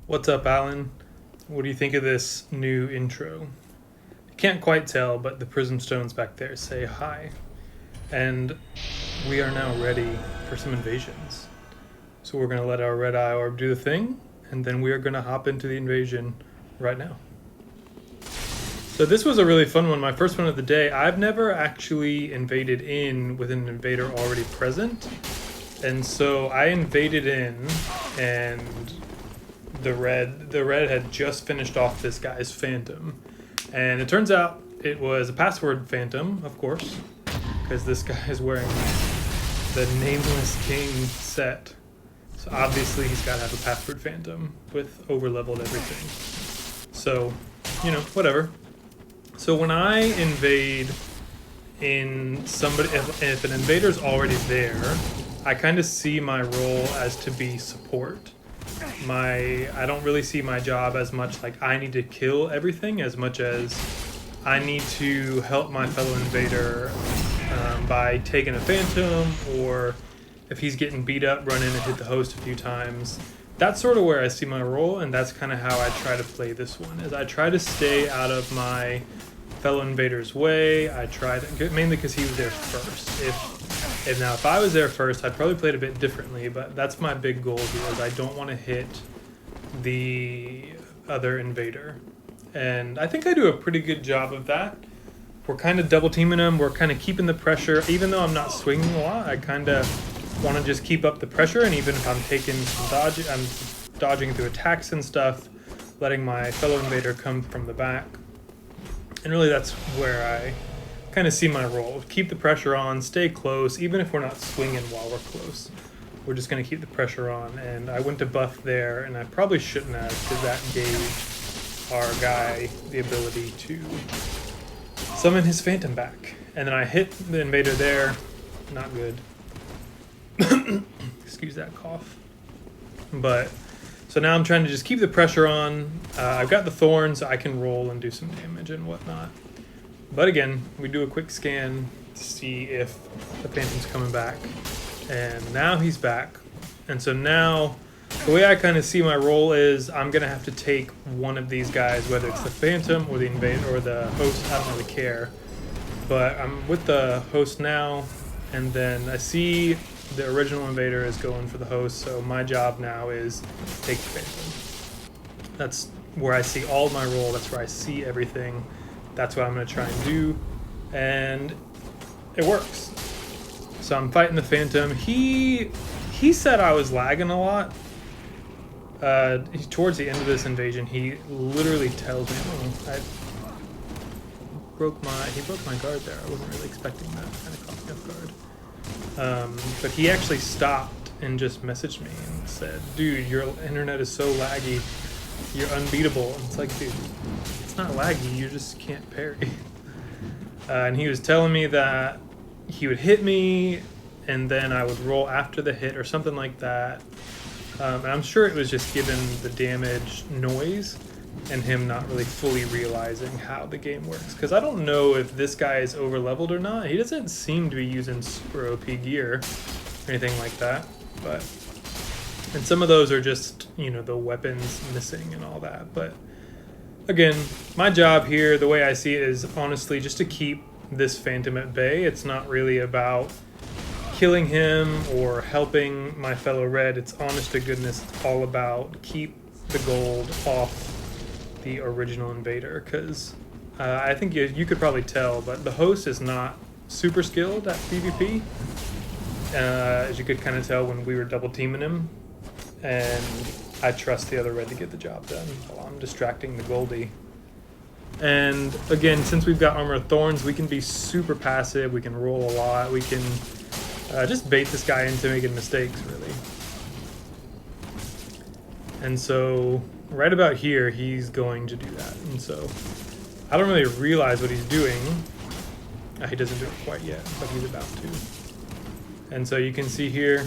What's up, Alan? What do you think of this new intro? Can't quite tell, but the prism stones back there say hi. And we are now ready for some invasions. So we're going to let our red eye orb do the thing, and then we are going to hop into the invasion right now. So this was a really fun one, my first one of the day. I've never actually invaded in with an invader already present. And so I invaded in, and the red had just finished off this guy's phantom. And it turns out it was a password phantom, of course, because this guy is wearing the Nameless King set. So obviously he's got to have a password phantom with over-leveled everything. So, whatever. So when I invade in somebody, if an invader's already there, I kind of see my role as to be support. I don't really see my job as much like I need to kill everything as much as I need to help my fellow invader by taking a phantom, or if he's getting beat up, run in and hit the host a few times. That's sort of where I see my role, and that's kind of how I try to play this one. Is I try to stay out of my fellow invader's way. I try to, mainly because he was there first. If I was there first, I'd probably play it a bit differently, but that's my big goal here, is I don't want to hit the other invader. And I think I do a pretty good job of that. We're kind of double teaming him. We're kind of keeping the pressure. Even though I'm not swinging a lot, I kind of want to just keep up the pressure. And even if I'm taking some dodge, I'm dodging through attacks and stuff, letting my fellow invader come from the back. And really that's where I kind of see my role. Keep the pressure on, stay close, even if we're not swinging while we're close. We're just going to keep the pressure on. And I went to buff there, and I probably shouldn't have, because that gave our guy the ability to summon his phantom back. And then I hit the invader there. Not good. Excuse that cough. But so now I'm trying to just keep the pressure on. I've got the thorns, so I can roll and do some damage and whatnot. But again, we do a quick scan to see if the phantom's coming back. And now he's back. And so now the way I kind of see my role is I'm going to have to take one of these guys, whether it's the phantom or the invader or the host. I don't really care. But I'm with the host now, and then I see the original invader is going for the host, so my job now is take the phantom. That's where I see all my role. That's where I see everything. That's what I'm going to try and do, and it works. So I'm fighting the phantom. He said I was lagging a lot. Towards the end of this invasion, he literally tells me, he broke my guard there. I wasn't really expecting that. Kind of caught me off guard. But he actually stopped and just messaged me and said, dude, your internet is so laggy. You're unbeatable. And it's like, dude, it's not laggy. You just can't parry. And he was telling me that he would hit me and then I would roll after the hit or something like that. And I'm sure it was just given the damage noise and him not really fully realizing how the game works. Because I don't know if this guy is over leveled or not. He doesn't seem to be using super OP gear or anything like that. And some of those are just, the weapons missing and all that. But again, my job here, the way I see it, is honestly just to keep this phantom at bay. It's not really about killing him or helping my fellow red. It's honest to goodness, it's all about keep the gold off the original invader, because I think you could probably tell, but the host is not super skilled at PvP, as you could kind of tell when we were double teaming him, and I trust the other red to get the job done while I'm distracting the Goldie. And again, since we've got Armor of Thorns, we can be super passive, we can roll a lot, we can just bait this guy into making mistakes, really. And so right about here, he's going to do that. And so I don't really realize what he's doing. He doesn't do it quite yet, but he's about to. And so you can see here,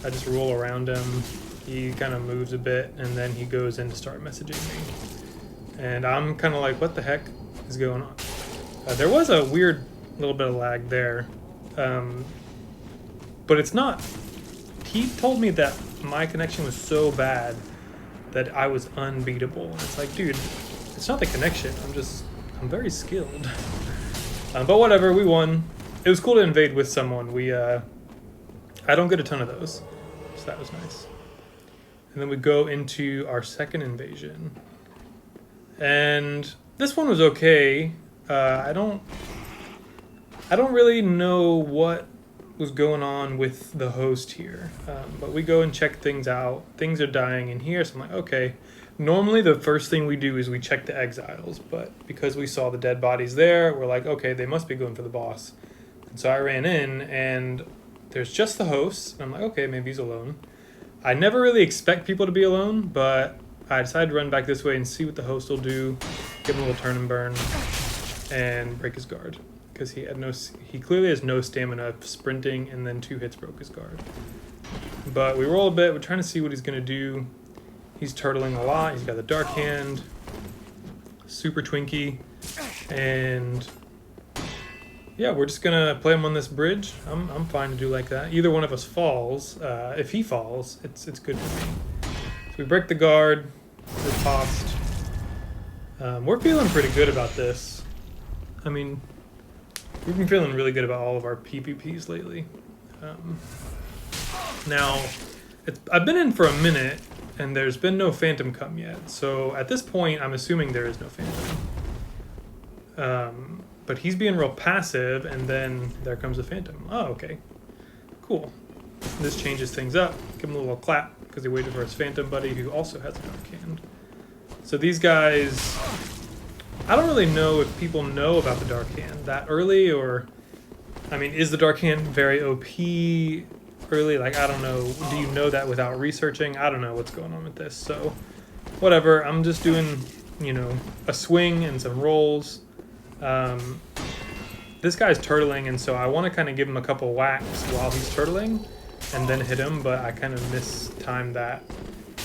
I just roll around him. He kind of moves a bit, and then he goes in to start messaging me. And I'm kind of like, what the heck is going on? There was a weird little bit of lag there. But it's not. He told me that my connection was so bad that I was unbeatable. And it's like, dude, it's not the connection. I'm very skilled. But whatever, we won. It was cool to invade with someone. I don't get a ton of those, so that was nice. And then we go into our second invasion. And this one was okay. I don't really know what was going on with the host here. But we go and check things out. Things are dying in here, so I'm like, okay. Normally the first thing we do is we check the exiles, but because we saw the dead bodies there, we're like, okay, they must be going for the boss. And so I ran in, and there's just the host. And I'm like, okay, maybe he's alone. I never really expect people to be alone, but I decided to run back this way and see what the host will do. Give him a little turn and burn, and break his guard. Because he clearly has no stamina of sprinting, and then 2 hits broke his guard. But we roll a bit, we're trying to see what he's going to do. He's turtling a lot, he's got the dark hand, super twinky, and yeah, we're just going to play him on this bridge. I'm fine to do like that. Either one of us falls. If he falls, it's good for me. So we break the guard, we're tossed. We're feeling pretty good about this. I mean, we've been feeling really good about all of our PvPs lately. Now, I've been in for a minute, and there's been no Phantom come yet. So at this point, I'm assuming there is no Phantom. But he's being real passive, and then there comes the Phantom. Oh, okay. Cool. This changes things up. Give him a little clap, because he waited for his Phantom buddy, who also has a dark hand. So these guys... I don't really know if people know about the dark hand that early, or... I mean, is the dark hand very OP early? Like, I don't know. Do you know that without researching? I don't know what's going on with this. So, whatever. I'm just doing, a swing and some rolls. This guy's turtling, and so I want to kind of give him a couple whacks while he's turtling and then hit him, but I kind of mistimed that,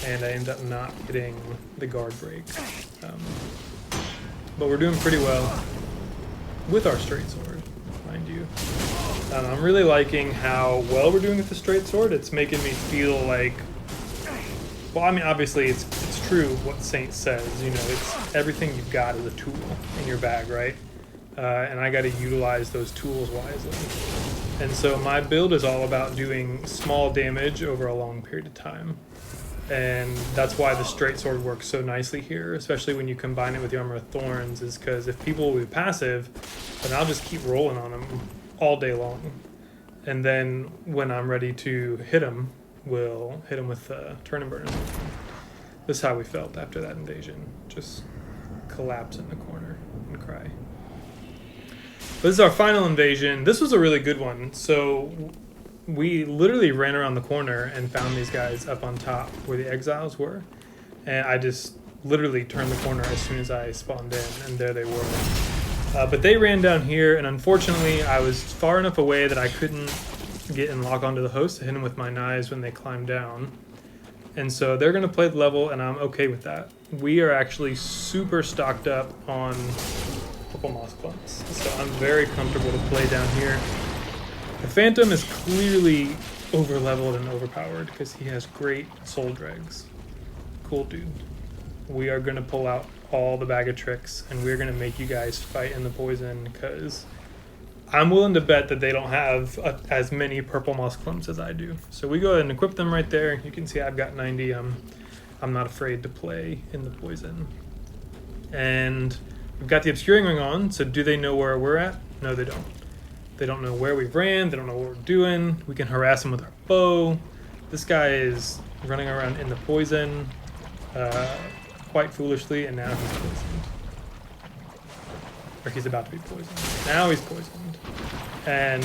and I end up not hitting the guard break. But we're doing pretty well with our straight sword, mind you. I'm really liking how well we're doing with the straight sword. It's making me feel like, well, I mean, obviously it's true what Saint says, it's everything you've got is a tool in your bag, right? And I got to utilize those tools wisely. And so my build is all about doing small damage over a long period of time. And that's why the straight sword works so nicely here, especially when you combine it with the Armor of Thorns, is because if people will be passive, then I'll just keep rolling on them all day long. And then when I'm ready to hit them, we'll hit them with turn and burn. This is how we felt after that invasion. Just collapse in the corner and cry. But this is our final invasion. This was a really good one. So we literally ran around the corner and found these guys up on top where the exiles were. And I just literally turned the corner as soon as I spawned in, and there they were. But they ran down here, and unfortunately I was far enough away that I couldn't get and lock onto the host to hit them with my knives when they climbed down. And so they're going to play the level, and I'm okay with that. We are actually super stocked up on purple moss clumps, so I'm very comfortable to play down here. The Phantom is clearly over-leveled and overpowered because he has great soul dregs. Cool dude. We are going to pull out all the bag of tricks, and we're going to make you guys fight in the poison, because I'm willing to bet that they don't have as many purple moss clumps as I do. So we go ahead and equip them right there. You can see I've got 90. I'm not afraid to play in the poison. And we've got the obscuring ring on, so do they know where we're at? No, they don't. They don't know where we've ran. They don't know what we're doing. We can harass them with our bow. This guy is running around in the poison quite foolishly, and now he's poisoned. Or he's about to be poisoned. Now he's poisoned. And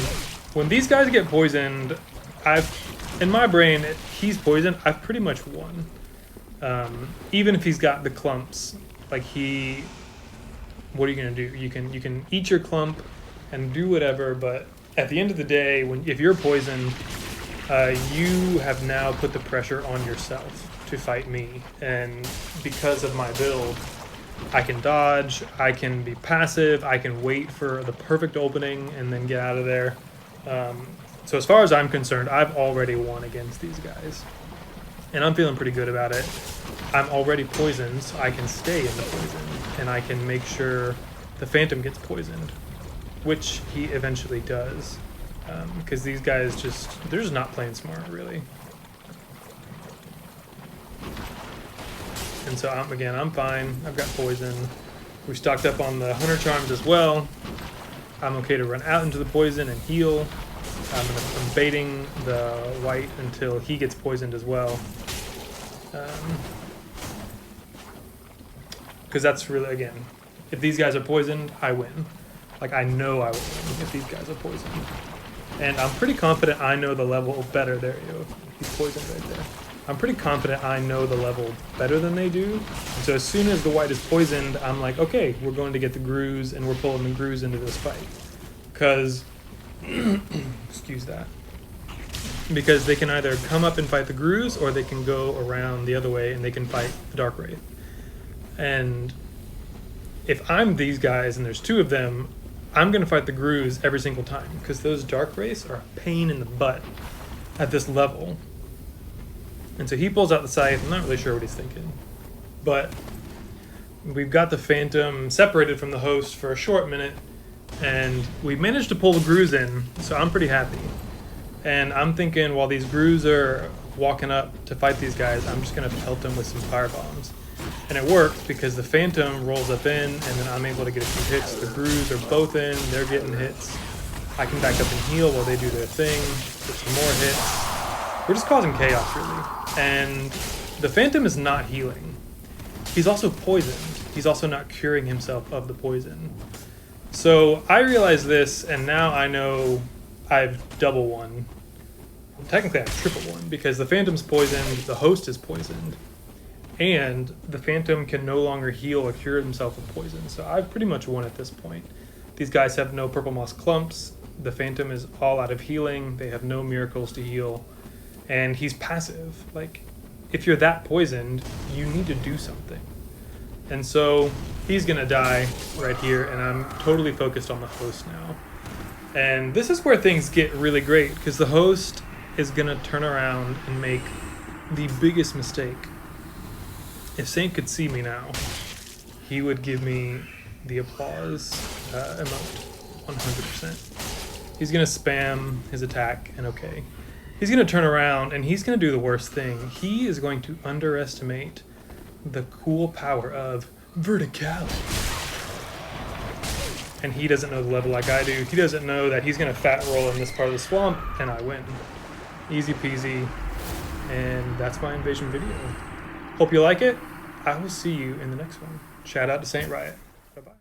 when these guys get poisoned, in my brain, he's poisoned, I've pretty much won. Even if he's got the clumps, like what are you gonna do? You can eat your clump and do whatever, but at the end of the day, if you're poisoned, you have now put the pressure on yourself to fight me. And because of my build, I can dodge, I can be passive, I can wait for the perfect opening and then get out of there. So as far as I'm concerned, I've already won against these guys. And I'm feeling pretty good about it. I'm already poisoned, so I can stay in the poison, and I can make sure the Phantom gets poisoned, which he eventually does, because these guys they're just not playing smart, really. And so, I'm fine. I've got poison. We stocked up on the Hunter Charms as well. I'm okay to run out into the poison and heal. I'm baiting the white until he gets poisoned as well. Because that's really, again, if these guys are poisoned, I win. Like, I know I will win if these guys are poisoned. And I'm pretty confident I know the level better. There you go. He's poisoned right there. I'm pretty confident I know the level better than they do. And so as soon as the white is poisoned, I'm like, okay, we're going to get the Grues, and we're pulling the Grues into this fight. Because, excuse that. Because they can either come up and fight the Grues, or they can go around the other way and they can fight the Dark Wraith. And if I'm these guys and there's two of them, I'm going to fight the Grues every single time. Because those Dark Wraiths are a pain in the butt at this level. And so he pulls out the scythe. I'm not really sure what he's thinking. But we've got the Phantom separated from the host for a short minute. And we managed to pull the Grues in. So I'm pretty happy. And I'm thinking while these Grues are walking up to fight these guys, I'm just going to pelt them with some firebombs. And it worked because the Phantom rolls up in, and then I'm able to get a few hits. The Grues are both in. They're getting hits. I can back up and heal while they do their thing. Get some more hits. We're just causing chaos, really. And the Phantom is not healing. He's also poisoned. He's also not curing himself of the poison. So I realize this, and now I know I've double won. Technically, I've triple won, because the Phantom's poisoned, the host is poisoned, and the Phantom can no longer heal or cure himself of poison. So I've pretty much won at this point. These guys have no purple moss clumps. The Phantom is all out of healing. They have no miracles to heal. And he's passive. Like, if you're that poisoned, you need to do something. And so he's going to die right here, and I'm totally focused on the host now. And this is where things get really great, because the host is going to turn around and make the biggest mistake. If Saint could see me now, he would give me the applause emote 100%. He's going to spam his attack, and okay. He's going to turn around, and he's going to do the worst thing. He is going to underestimate the cool power of Verticality. And he doesn't know the level like I do. He doesn't know that he's going to fat roll in this part of the swamp, and I win. Easy peasy. And that's my invasion video. Hope you like it. I will see you in the next one. Shout out to Saint Riot. Bye-bye.